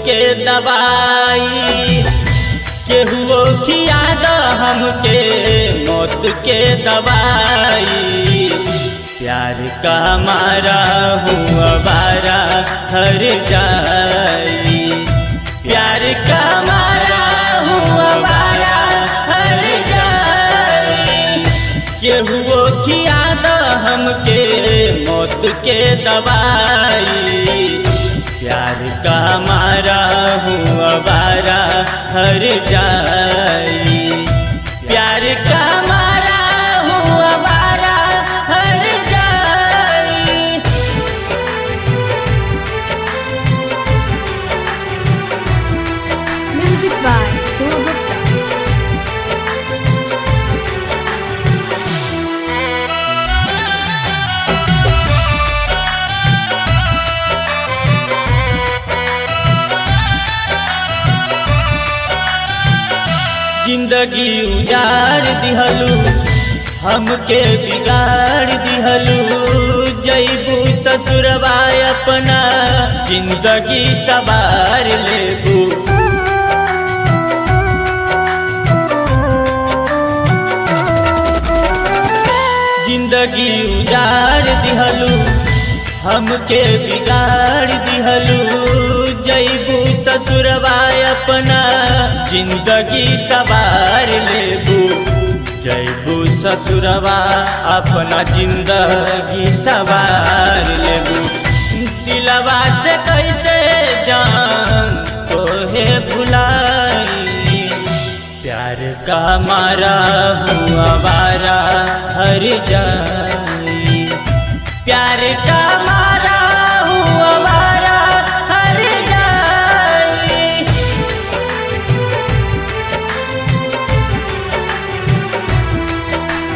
के दवाई केहुओ खिया द हमके मौत के दवाई। प्यार का मारा हूँ आवारा हर जाई, प्यार का मारा हूँ आवारा हर जाई। केहुओ खिया द हमके मौत के दवाई। प्यार का मारा हूँ आवारा हर जाई, प्यार का मारा हूँ आवारा हर जाई। Music by Dhruv Gupta. जिंदगी उजाड़ दिहलू हमके बिगाड़ दिहलू, जैबू ससुरवा अपना जिंदगी सवार लेबू। जिंदगी उजाड़ दिहलू हमके बिगाड़ दिहलू, जैबू ससुरवा अपना जिंदगी सवार लेबू। जैबू ससुरवा अपना जिंदगी सवार लेबू। दिलवा से कैसे जान तोहे भुलाई, प्यार का मारा हूँ आवारा हर जाई, प्यार का मारा हूँ आवारा हर जाई।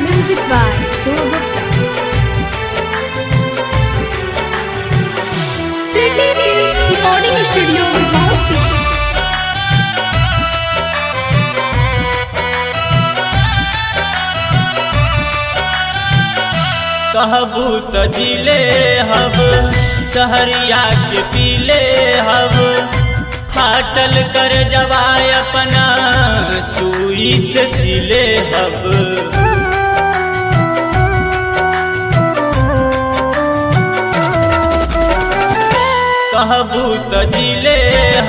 Music by Dhruv Gupta. Sweety films recording studio वासी। कहबू त जिले हब सहरिया के पीले हब, फाटल कर जवाय अपना सुई से सिले हब। कहबू त जिले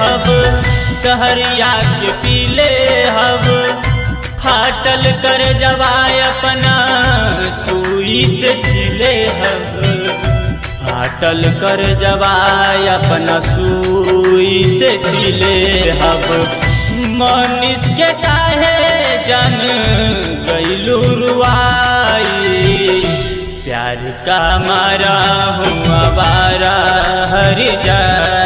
हब सहरिया के पीले हब, फाटल कर जवाय अपना सुई से सिले हब। फाटल कर जवाय अपना सुई से सिले हब। मनीष के काहे जन गइलू रुआई, प्यार का मारा हूँ आवारा हर जाई।